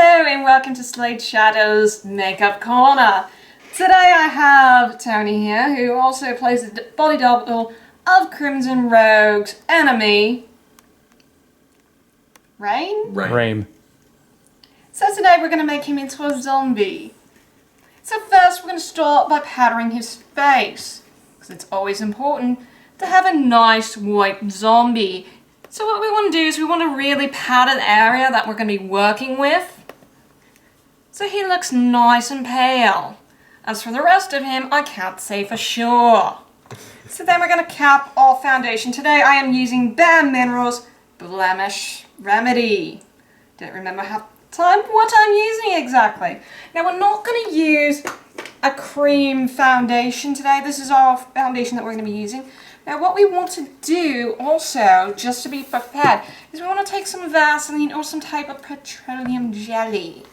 Hello and welcome to SladeShadow's Makeup Corner. Today I have Tony here, who also plays the body double of Krimson Rogue's enemy, Rain? So today we're going to make him into a zombie. So first we're going to start by powdering his face, because it's always important to have a nice white zombie. So what we want to do is we want to really powder the area that we're going to be working with, so he looks nice and pale. As for the rest of him, I can't say for sure. So then we're going to cap our foundation. Today I am using Bare Minerals Blemish Remedy. Don't remember what I'm using exactly. Now we're not going to use a cream foundation today. This is our foundation that we're going to be using. Now what we want to do also, just to be prepared, is we want to take some Vaseline or some type of petroleum jelly.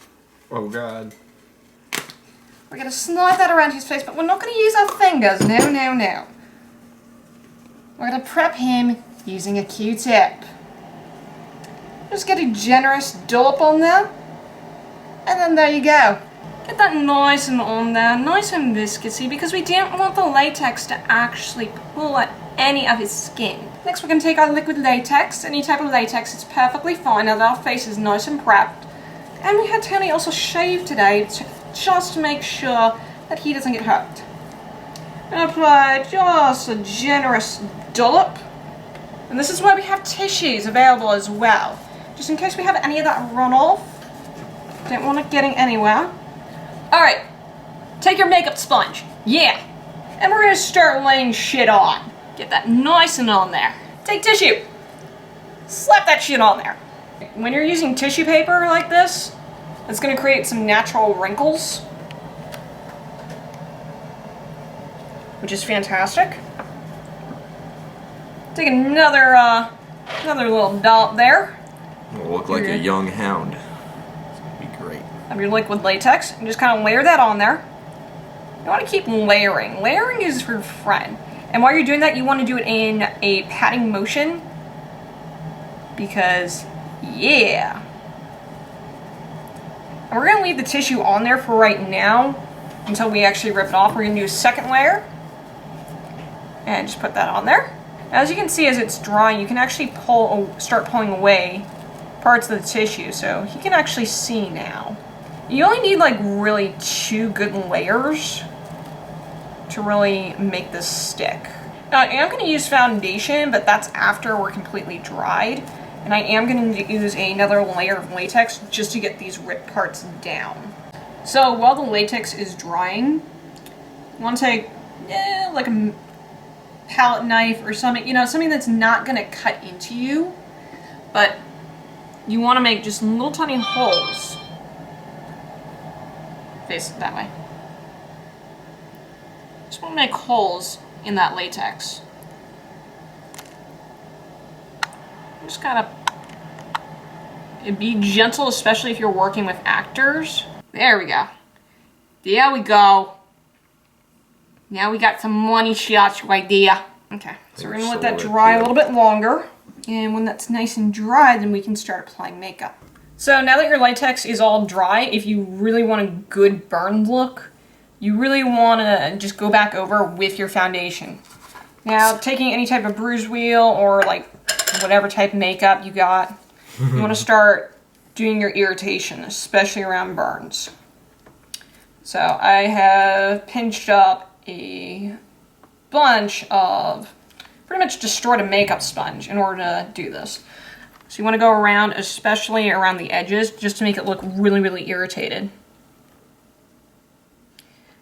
Oh god. We're going to slide that around his face, but we're not going to use our fingers. No, no, no. We're going to prep him using a Q-tip. Just get a generous dollop on there. And then there you go. Get that nice and on there, nice and viscousy, because we don't want the latex to actually pull at any of his skin. Next we're going to take our liquid latex, any type of latex, it's perfectly fine now that our face is nice and prepped. And we had Tony also shave today, just to make sure that he doesn't get hurt. And apply just a generous dollop. And this is why we have tissues available as well, just in case we have any of that run off. Don't want it getting anywhere. Alright, take your makeup sponge. Yeah. And we're going to start laying shit on. Get that nice and on there. Take tissue. Slap that shit on there. When you're using tissue paper like this, it's going to create some natural wrinkles, which is fantastic. Take another little dollop there. It'll look like a young hound. It's going to be great. Have your liquid latex and just kind of layer that on there. You want to keep layering. Layering is your friend. And while you're doing that, you want to do it in a patting motion, because, yeah. And we're going to leave the tissue on there for right now until we actually rip it off. We're going to do a second layer and just put that on there. As you can see, as it's drying, you can actually start pulling away parts of the tissue, so you can actually see now. You only need like really 2 good layers to really make this stick. Now I am going to use foundation, but that's after we're completely dried. And I am going to use another layer of latex just to get these ripped parts down. So while the latex is drying, you want to take like a palette knife or something, something that's not going to cut into you, but you want to make just little tiny holes. Face it that way. Just want to make holes in that latex. Just gotta be gentle, especially if you're working with actors. There we go. There we go. Now we got some money shots right there. Okay, so we're gonna let that dry a little bit longer. And when that's nice and dry, then we can start applying makeup. So now that your latex is all dry, if you really want a good burn look, you really want to just go back over with your foundation. Now, taking any type of Bruise Wheel or like whatever type of makeup you got, you want to start doing your irritation, especially around burns. So I have pinched up a bunch of, pretty much destroyed a makeup sponge in order to do this. So you want to go around, especially around the edges, just to make it look really, really irritated.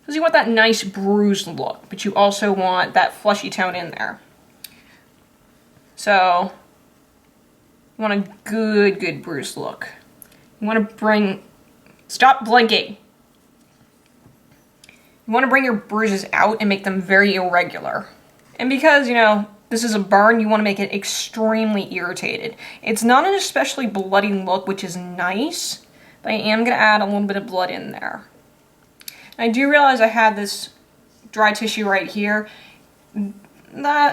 Because you want that nice bruised look, but you also want that fleshy tone in there. So, you want a good bruised look. You want to stop blinking. You want to bring your bruises out and make them very irregular. And because, this is a burn, you want to make it extremely irritated. It's not an especially bloody look, which is nice, but I am going to add a little bit of blood in there. I do realize I have this dry tissue right here. That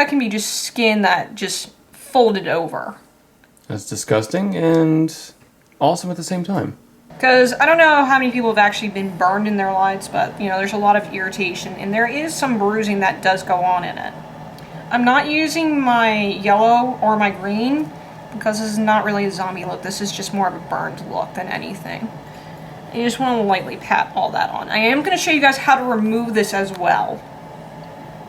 can be just skin that just folded over. That's disgusting, and awesome at the same time. Because I don't know how many people have actually been burned in their lives, but, you know, there's a lot of irritation, and there is some bruising that does go on in it. I'm not using my yellow or my green, because this is not really a zombie look. This is just more of a burned look than anything. You just want to lightly pat all that on. I am going to show you guys how to remove this as well.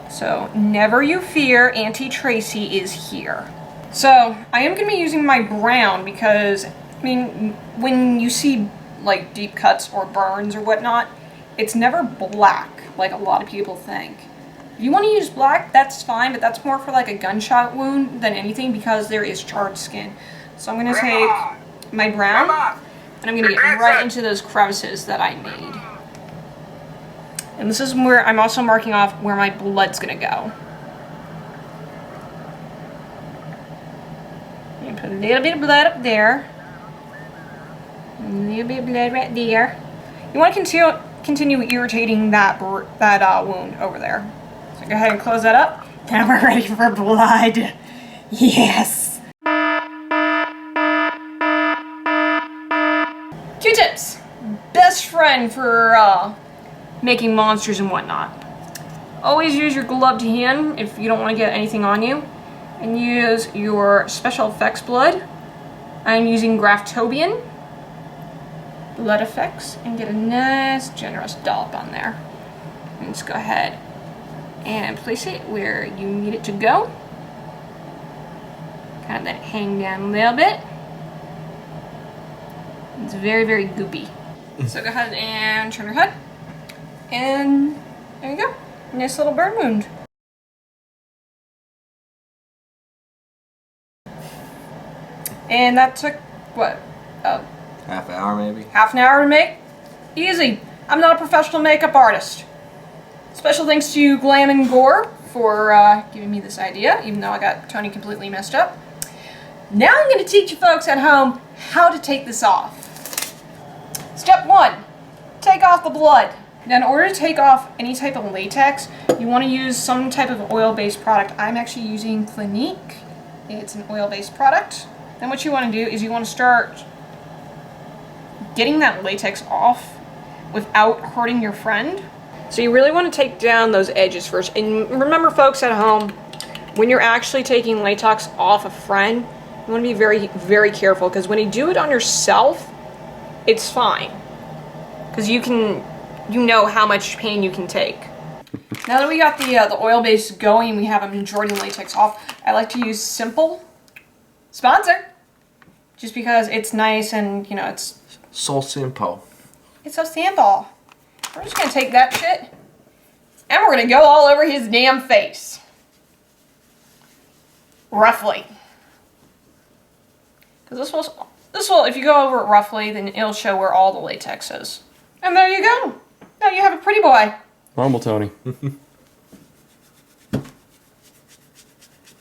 So, never you fear, Auntie Tracy is here. So, I am going to be using my brown because, I mean, when you see, like, deep cuts or burns or whatnot, it's never black, like a lot of people think. If you want to use black, that's fine, but that's more for, like, a gunshot wound than anything because there is charred skin. So, I'm going to take my brown, and I'm going to get right into those crevices that I made. And this is where I'm also marking off where my blood's going to go. And put a little bit of blood up there. A little bit of blood right there. You want to continue irritating that wound over there. So go ahead and close that up. Now we're ready for blood. Yes! Q-tips! Best friend for making monsters and whatnot. Always use your gloved hand if you don't want to get anything on you. And use your special effects blood. I'm using Graftobian blood effects and get a nice generous dollop on there. And just go ahead and place it where you need it to go. Kind of let it hang down a little bit. It's very, very goopy. So go ahead and turn your head. And there you go. Nice little burn wound. And that took, what? Half hour maybe? Half an hour to make? Easy. I'm not a professional makeup artist. Special thanks to Glam and Gore for giving me this idea, even though I got Tony completely messed up. Now I'm going to teach you folks at home how to take this off. Step 1. Take off the blood. Now in order to take off any type of latex, you want to use some type of oil-based product. I'm actually using Clinique. It's an oil-based product. Then what you want to do is you want to start getting that latex off without hurting your friend. So you really want to take down those edges first. And remember folks at home, when you're actually taking latex off a friend, you want to be very, very careful because when you do it on yourself, it's fine. Because you know how much pain you can take. Now that we got the oil base going, we have a majority of latex off, I like to use Simple. Sponsor! Just because it's nice and, you know, it's... So simple. It's so simple. We're just gonna take that shit, and we're gonna go all over his damn face. Roughly. Because this will, if you go over it roughly, then it'll show where all the latex is. And there you go. Now you have a pretty boy. Normal, Tony.